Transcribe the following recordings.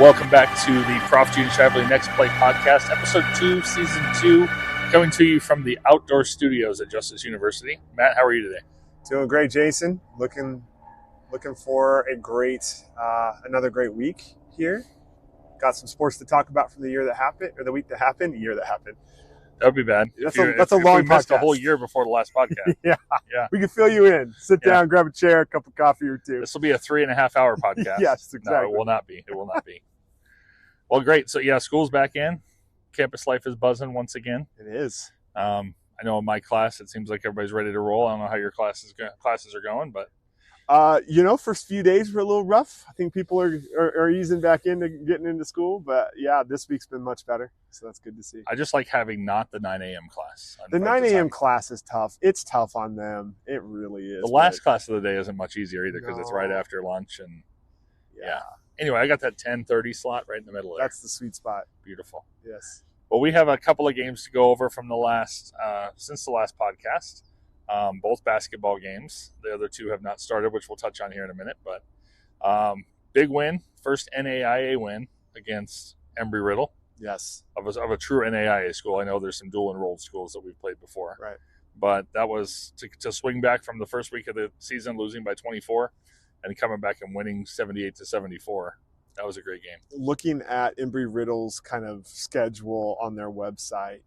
Welcome back to the Prof. Shively Next Play podcast, episode 2, season 2, coming to you from the outdoor studios at Justice University. Matt, how are you today? Doing great, Jason. Looking for a great, another great week here. Got some sports to talk about from the year that happened, or the week that happened, year that happened. That would be bad. That's a long we missed podcast. a whole year before the last podcast. yeah. Yeah. We can fill you in. Sit down, grab a chair, a cup of coffee or two. This will be a 3.5 hour podcast. Yes, exactly. No, it will not be. It will not be. Well, great. So, yeah, school's back in. Campus life is buzzing once again. It is. I know in my class, it seems like everybody's ready to roll. I don't know how your classes are going, but first few days were a little rough. I think people are easing back into getting into school, but yeah, this week's been much better, so that's good to see. I just like having not the 9 a.m. class. The 9 a.m. class is tough. It's tough on them. It really is. The last class of the day isn't much easier either because it's right after lunch and yeah. Anyway, I got that 10:30 slot right in the middle there. That's the sweet spot. Beautiful. Yes. Well, we have a couple of games to go over from the last since the last podcast. Both basketball games. The other two have not started, which we'll touch on here in a minute. But big win, first NAIA win against Embry-Riddle. Yes. Of a true NAIA school. I know there's some dual enrolled schools that we've played before. Right. But that was to swing back from the first week of the season, losing by 24, and coming back and winning 78-74. That was a great game. Looking at Embry-Riddle's kind of schedule on their website,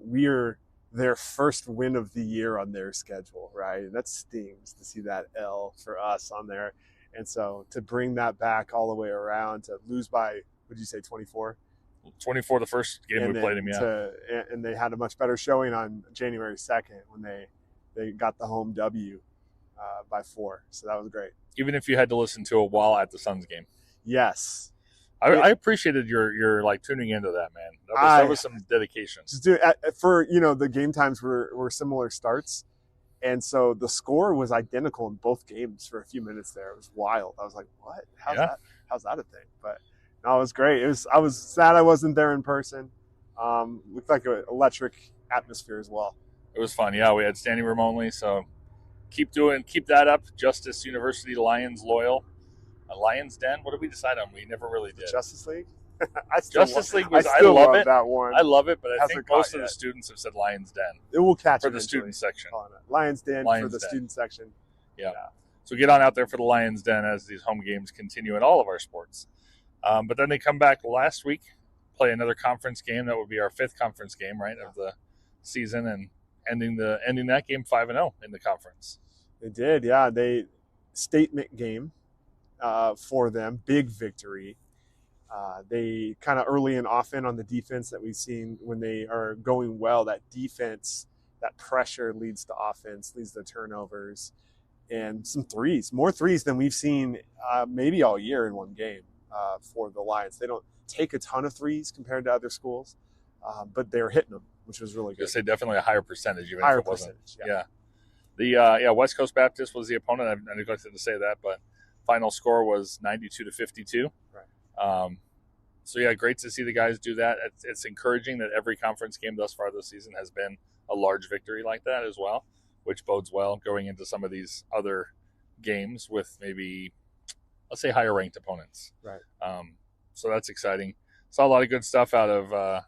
we're their first win of the year on their schedule, right? That stings to see that L for us on there. And so to bring that back all the way around, to lose by, would you say 24? 24 the first game we played him, yeah. And they had a much better showing on January 2nd when they got the home W by 4. So that was great. Even if you had to listen to it while at the Suns game. Yes. I appreciated your like tuning into that, man. That was some dedication. The game times were similar starts, and so the score was identical in both games for a few minutes there. It was wild. I was like, "What? How's that a thing?" But no, it was great. I was sad I wasn't there in person. Looked like an electric atmosphere as well. It was fun. Yeah, we had standing room only, so keep that up. Justice University Lions loyal. A Lions Den? What did we decide on? We never really did. Justice League? I love it. That one. I love it, but I think most of the students have said Lions Den. It will catch for the student section. Lions Den for the student section. Yeah. So get on out there for the Lions Den as these home games continue in all of our sports. But then they come back last week, play another conference game. That would be our 5th conference game, right, of the season, and ending that game 5-0 in the conference. They did, yeah. Statement game. For them, big victory. They kind of early and often on the defense that we've seen when they are going well, that defense, that pressure leads to offense, leads to turnovers, and some threes, more threes than we've seen maybe all year in one game for the Lions. They don't take a ton of threes compared to other schools, but they're hitting them, which was really good. I'd say definitely a higher percentage, even higher if it wasn't. Yeah. The West Coast Baptist was the opponent. I neglected to say that, but final score was 92-52. Right. So, yeah, great to see the guys do that. It's encouraging that every conference game thus far this season has been a large victory like that as well, which bodes well going into some of these other games with maybe, let's say, higher-ranked opponents. Right. So that's exciting. Saw a lot of good stuff out of a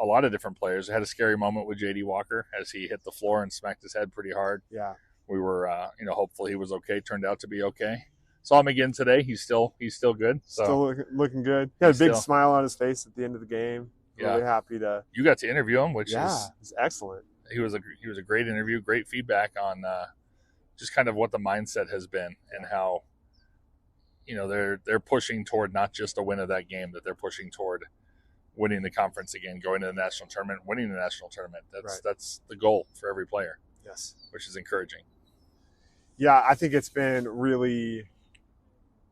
lot of different players. I had a scary moment with J.D. Walker as he hit the floor and smacked his head pretty hard. Yeah. We were, hopeful he was okay. Turned out to be okay. Saw him again today. He's still good. So. Still looking good. He had a big smile on his face at the end of the game. Really happy to. You got to interview him, which is excellent. He was a great interview. Great feedback on just kind of what the mindset has been and how they're pushing toward not just a win of that game, that they're pushing toward winning the conference again, going to the national tournament, winning the national tournament. That's the goal for every player. Yes, which is encouraging. Yeah, I think it's been really.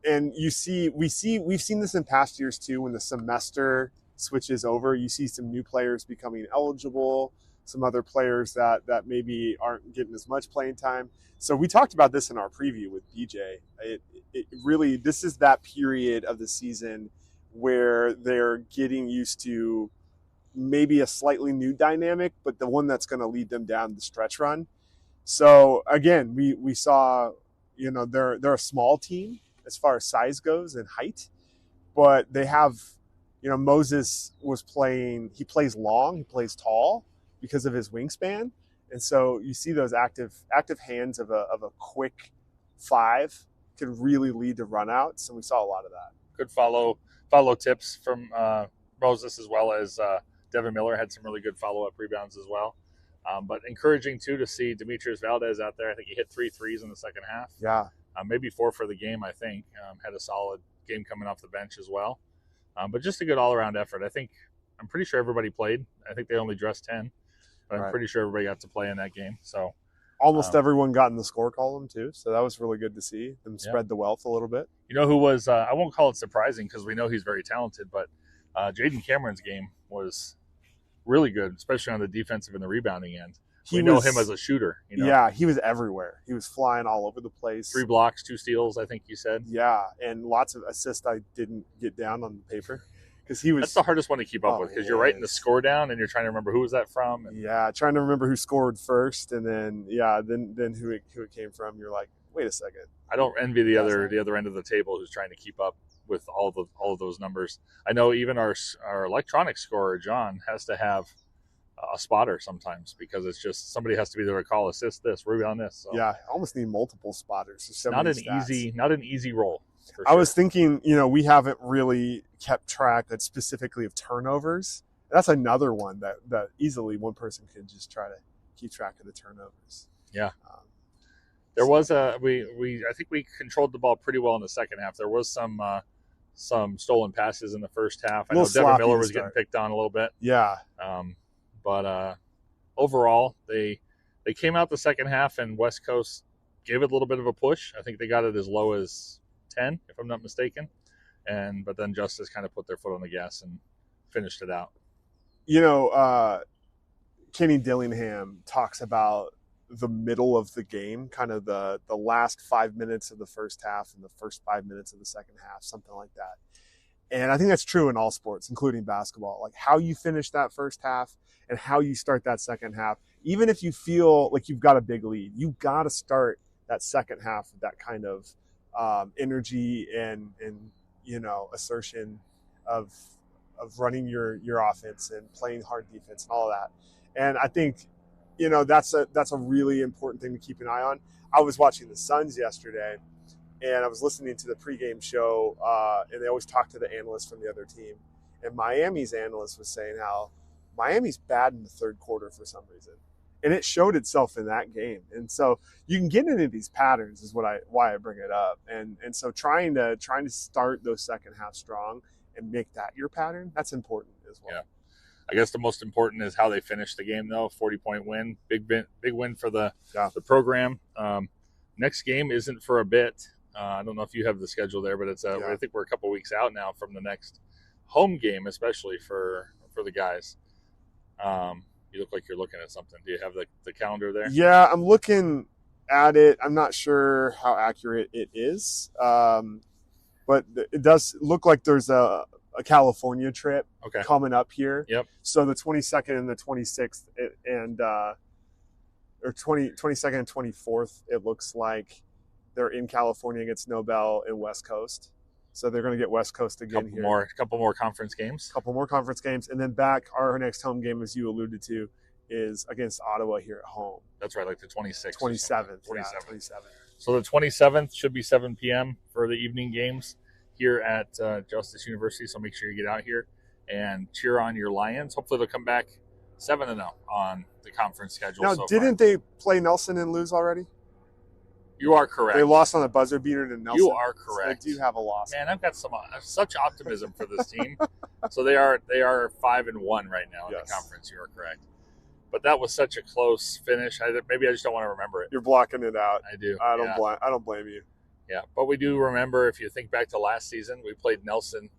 And we've seen this in past years too, when the semester switches over, you see some new players becoming eligible, some other players that maybe aren't getting as much playing time. So we talked about this in our preview with BJ. It really, this is that period of the season where they're getting used to maybe a slightly new dynamic, but the one that's going to lead them down the stretch run. So again, we saw, they're a small team as far as size goes and height, but they have, Moses was playing. He plays long. He plays tall because of his wingspan, and so you see those active hands of a quick 5 can really lead to runouts, and we saw a lot of that. Good follow tips from Moses, as well as Devin Miller had some really good follow-up rebounds as well. But encouraging, too, to see Demetrius Valdez out there. I think he hit 3 threes in the second half. Yeah. Maybe 4 for the game, I think. Had a solid game coming off the bench as well. But just a good all-around effort. I'm pretty sure everybody played. I think they only dressed 10. But I'm pretty sure everybody got to play in that game. So almost everyone got in the score column, too. So that was really good to see them spread the wealth a little bit. You know who was, I won't call it surprising because we know he's very talented, but Jaden Cameron's game was really good, especially on the defensive and the rebounding end. We know him as a shooter. Yeah, he was everywhere. He was flying all over the place. 3 blocks, 2 steals, I think you said. Yeah, and lots of assists I didn't get down on the paper. Because he was. That's the hardest one to keep up with, because you're writing the score down and you're trying to remember who was that from. And trying to remember who scored first, and then who it came from. You're like, wait a second. I don't envy the other end of the table who's trying to keep up with all of those numbers. I know even our electronic scorer John has to have a spotter sometimes, because it's just somebody has to be there to call assist this, rebound this. So. Yeah, I almost need multiple spotters. Not an easy role. Sure. I was thinking, we haven't really kept track specifically of turnovers. That's another one that easily one person could just try to keep track of the turnovers. Yeah. There was I think we controlled the ball pretty well in the second half. There was some stolen passes in the first half. I know Devin Miller was getting picked on a little bit. Yeah. But overall, they came out the second half, and West Coast gave it a little bit of a push. I think they got it as low as 10, if I'm not mistaken. But then Justice kind of put their foot on the gas and finished it out. Kenny Dillingham talks about the middle of the game, kind of the last 5 minutes of the first half and the first 5 minutes of the second half, something like that. And I think that's true in all sports, including basketball. Like how you finish that first half and how you start that second half. Even if you feel like you've got a big lead, you got to start that second half with that kind of energy and assertion of running your offense and playing hard defense and all of that. And I think that's a really important thing to keep an eye on. I was watching the Suns yesterday, and I was listening to the pregame show, and they always talk to the analysts from the other team. And Miami's analyst was saying how Miami's bad in the third quarter for some reason. And it showed itself in that game. And so you can get into these patterns is why I bring it up. And so trying to start those second half strong and make that your pattern, that's important as well. Yeah. I guess the most important is how they finish the game, though. 40-point win, big win for the program. Next game isn't for a bit. I don't know if you have the schedule there, but I think we're a couple weeks out now from the next home game, especially for the guys. You look like you're looking at something. Do you have the calendar there? Yeah, I'm looking at it. I'm not sure how accurate it is, but it does look like there's a California trip coming up here. Yep. So the 22nd and the 26th or 22nd and 24th, it looks like they're in California against Nobel and West Coast. So they're going to get West Coast again here. Couple more conference games. And then back, our next home game, as you alluded to, is against Ottawa here at home. That's right, like the 26th. 27th. 27th. So the 27th should be 7 p.m. for the evening games here at Justice University. So make sure you get out here and cheer on your Lions. Hopefully they'll come back 7-0 on the conference schedule. Now, didn't they play Nelson and lose already? You are correct. They lost on a buzzer beater to Nelson. You are correct. So they do have a loss. Man, I've got such optimism for this team. So they are 5-1 right now in the conference. You are correct. But that was such a close finish. Maybe I just don't want to remember it. You're blocking it out. I do. I don't blame you. Yeah, but we do remember, if you think back to last season, we played Nelson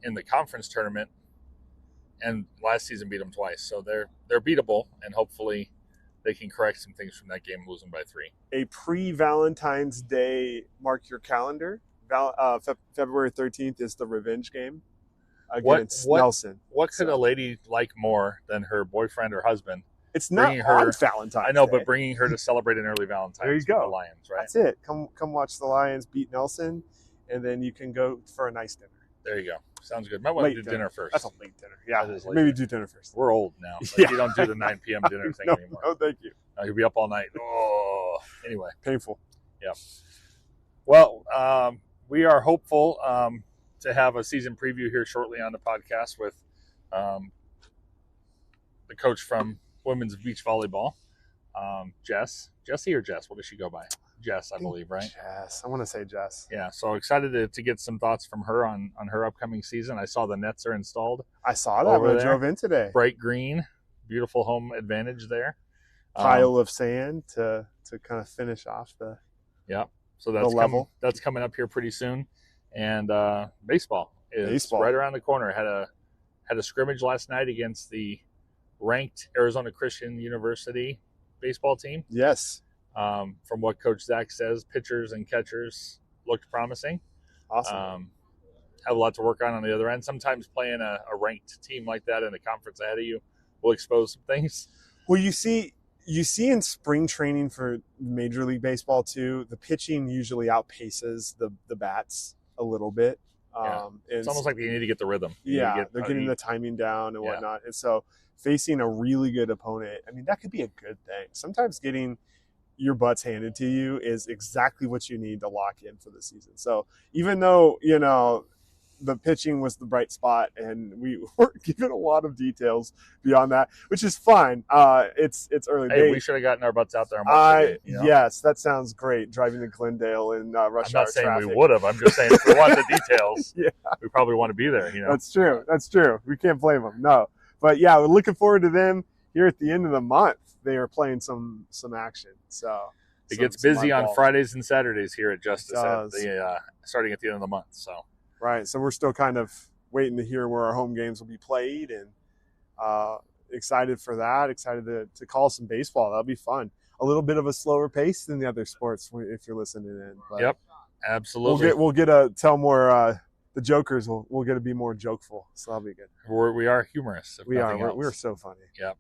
in the conference tournament, and last season beat them twice. So they're beatable, and hopefully they can correct some things from that game, losing by 3. A pre-Valentine's Day, mark your calendar. February 13th is the revenge game against Nelson. What could a lady like more than her boyfriend or husband? It's not on Valentine's I know, Day. But bringing her to celebrate an early Valentine's there you go. with the Lions, right? That's it. Come watch the Lions beat Nelson, and then you can go for a nice dinner. There you go. Sounds good. Might want to Late do dinner first. That's a late dinner. Yeah, That is late maybe dinner. do dinner first. We're old now. Like, Yeah. You don't do the 9 p.m. dinner thing anymore. No, thank you. You'll be up all night. Oh, anyway. Painful. Yeah. Well, we are hopeful to have a season preview here shortly on the podcast with the coach from women's beach volleyball, Jessie or Jess? What does she go by? Jess, I believe, right? Jess. I want to say Jess. Yeah, so excited to get some thoughts from her on her upcoming season. I saw the nets are installed. I saw that when I drove in today. Bright green, beautiful home advantage there. Pile of sand to kind of finish off the So that's coming up here pretty soon. And baseball is right around the corner. Had a scrimmage last night against the ranked Arizona Christian University baseball team. Yes. From what Coach Zach says, pitchers and catchers looked promising. Awesome. Have a lot to work on the other end. Sometimes playing a ranked team like that in the conference ahead of you will expose some things. Well, you see in spring training for Major League Baseball too, the pitching usually outpaces the bats a little bit. It's almost like you need to get the rhythm. They're getting the timing down and whatnot. And so facing a really good opponent, I mean, that could be a good thing. Sometimes getting your butts handed to you is exactly what you need to lock in for the season. So even though, the pitching was the bright spot and we weren't given a lot of details beyond that, which is fine. It's early days. Hey, we should have gotten our butts out there and watched it. Yes, that sounds great. Driving to Glendale in rush hour traffic. I'm not saying we would have. I'm just saying if we want the details, we probably want to be there. That's true. We can't blame them. No. But yeah, we're looking forward to them here at the end of the month. They are playing some action. So it gets busy on Fridays and Saturdays here at Justice starting at the end of the month. So right. So we're still kind of waiting to hear where our home games will be played, and excited for that. Excited to call some baseball. That'll be fun. A little bit of a slower pace than the other sports if you're listening in. But yep, absolutely. We'll get to tell more. The jokers will get to be more jokeful, so that'll be good. We are humorous. We're so funny. Yep.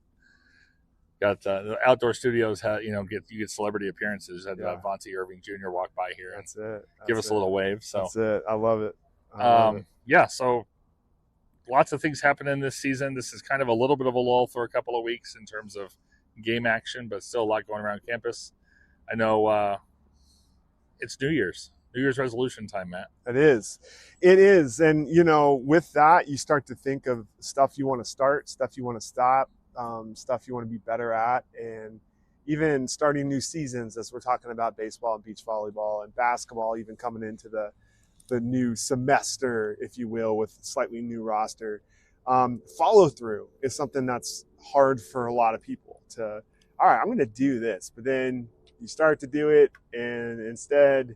Got the outdoor studios. You get celebrity appearances. Had Vontae Irving Jr. walk by here. That's it. Give us a little wave. So that's it. I love it. Yeah. So lots of things happening this season. This is kind of a little bit of a lull for a couple of weeks in terms of game action, but still a lot going around campus. I know it's New Year's resolution time, Matt. It is. And, with that, you start to think of stuff you want to start, stuff you want to stop, stuff you want to be better at, and even starting new seasons, as we're talking about baseball and beach volleyball and basketball, even coming into the new semester, if you will, with slightly new roster. Follow through is something that's hard for a lot of people all right, I'm going to do this. But then you start to do it, and instead,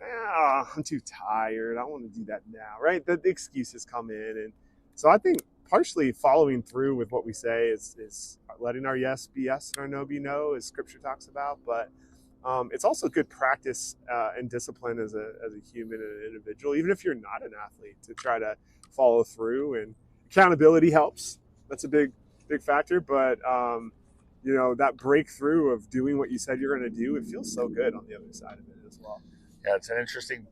I'm too tired. I don't want to do that now, right? The excuses come in. And so I think partially following through with what we say is letting our yes be yes and our no be no, as Scripture talks about. But it's also good practice and discipline as a human and an individual, even if you're not an athlete, to try to follow through. And accountability helps. That's a big factor. But, that breakthrough of doing what you said you're going to do, it feels so good on the other side of it as well. Yeah, it's an interesting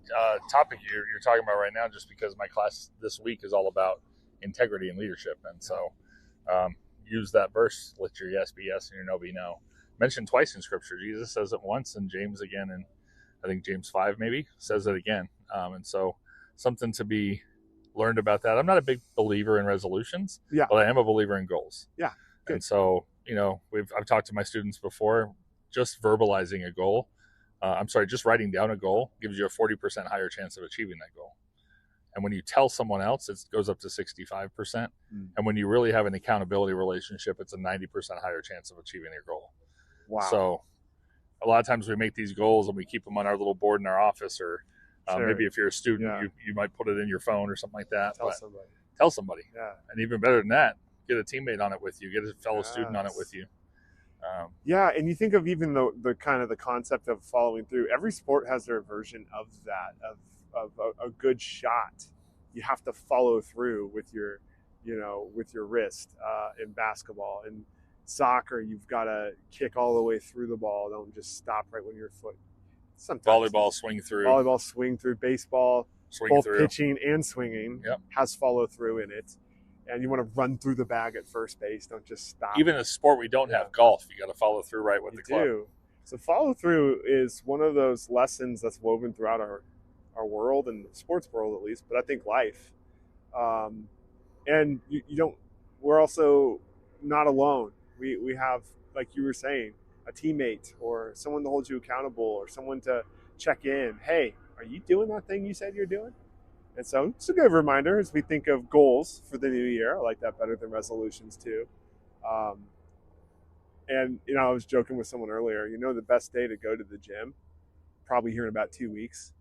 topic you're talking about right now, just because my class this week is all about integrity and leadership. And so use that verse, let your yes be yes and your no be no. Mentioned twice in Scripture. Jesus says it once, and James again, and I think James 5 maybe says it again. And so something to be learned about that. I'm not a big believer in resolutions, but I am a believer in goals. Yeah. Good. And so, I've talked to my students before, just verbalizing a goal. Just writing down a goal gives you a 40% higher chance of achieving that goal. And when you tell someone else, it goes up to 65%. And when you really have an accountability relationship, it's a 90% higher chance of achieving your goal. Wow. So a lot of times we make these goals and we keep them on our little board in our office, or maybe if you're a student, you might put it in your phone or something like that. Tell somebody. Yeah. And even better than that, get a teammate on it with you, get a fellow student on it with you. And you think of even the kind of the concept of following through. Every sport has their version of that, of a good shot. You have to follow through with your wrist. In basketball and soccer, you've got to kick all the way through the ball. Don't just stop right when your foot. Sometimes Volleyball swing through. Baseball swing both through. pitching and swinging, Yep. has follow through in it. And you want to run through the bag at first base. Don't just stop. Even a sport we don't have, golf, you got to follow through right with You the club. do. So follow through is one of those lessons that's woven throughout our world, and the sports world at least, but I think life. And you don't. We're also not alone. We have, like you were saying, a teammate or someone to hold you accountable or someone to check in. Hey, are you doing that thing you said you're doing? And so it's a good reminder as we think of goals for the new year. I like that better than resolutions too. And, I was joking with someone earlier, the best day to go to the gym, probably here in about 2 weeks.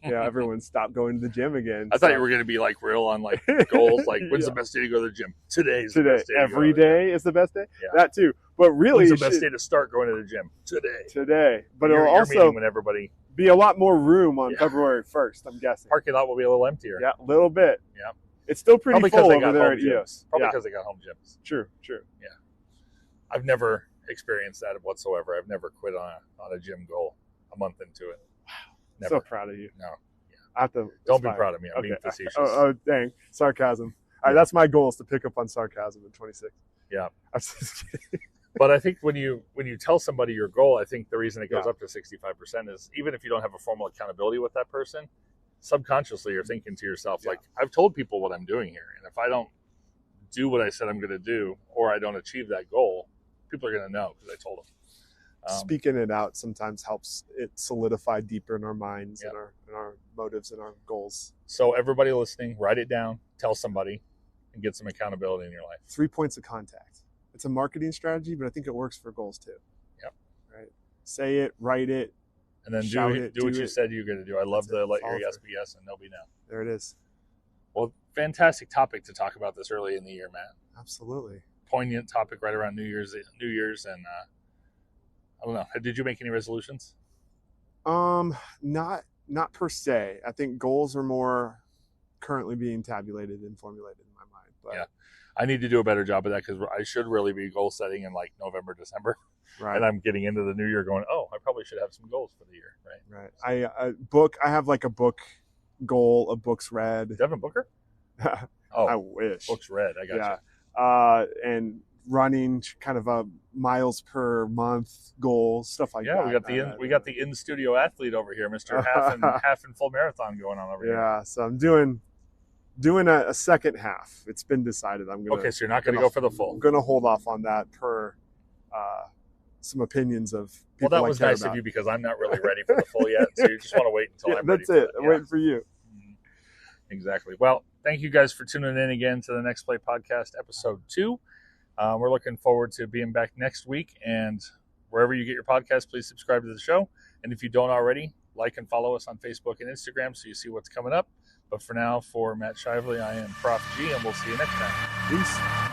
Everyone stopped going to the gym again. I thought you were going to be like real on like goals, like when's the best day to go to the gym? Today's the best day. Every day is the best day? Yeah. That too. But really, when's the best day to start going to the gym? Today. But you're it'll also meeting when everybody be a lot more room on February 1st, I'm guessing. Parking lot will be a little emptier. Yeah, a little bit. Yeah. It's still pretty Probably full they over got there home at gyms. EOS. Probably because they got home gyms. True. Yeah. I've never experienced that whatsoever. I've never quit on a gym goal a month into it. Wow. Never. So proud of you. No. I have to Don't be proud of me. I'm being facetious. Oh, dang. Sarcasm. All right, that's my goal, is to pick up on sarcasm in 26. Yeah. I'm just kidding. But I think when you tell somebody your goal, I think the reason it goes Yeah. up to 65% is even if you don't have a formal accountability with that person, subconsciously you're thinking to yourself, like, I've told people what I'm doing here. And if I don't do what I said I'm going to do, or I don't achieve that goal, people are going to know because I told them. Speaking it out sometimes helps it solidify deeper in our minds and our motives and our goals. So everybody listening, write it down, tell somebody, and get some accountability in your life. 3 points of contact. It's a marketing strategy, but I think it works for goals too. Yep. Right. Say it, write it, and then do what you said you're going to do. I love the let your yes be yes and no be no. There it is. Well, fantastic topic to talk about this early in the year, Matt. Absolutely. Poignant topic right around New Year's, and I don't know. Did you make any resolutions? Not per se. I think goals are more currently being tabulated and formulated in my mind. But yeah, I need to do a better job of that because I should really be goal setting in like November, December. Right. And I'm getting into the new year going, oh, I probably should have some goals for the year. Right. Right. I have like a book goal of books read. Devin Booker? Oh, I wish. Books read. I got you. Yeah. And running kind of a miles per month goal, stuff like that. Yeah, we got the in studio athlete over here, Mr. half and full marathon going on over here. Yeah, so I'm doing a second half. It's been decided. Okay, so you're not going to go for the full. I'm going to hold off on that per some opinions of people. Well, that was nice of you because I'm not really ready for the full yet. So you just want to wait until I'm ready. That's it. I'm waiting for you. Exactly. Well, thank you guys for tuning in again to the Next Play Podcast, episode 2. We're looking forward to being back next week. And wherever you get your podcast, please subscribe to the show. And if you don't already, like and follow us on Facebook and Instagram so you see what's coming up. But for now, for Matt Shively, I am Prof G, and we'll see you next time. Peace.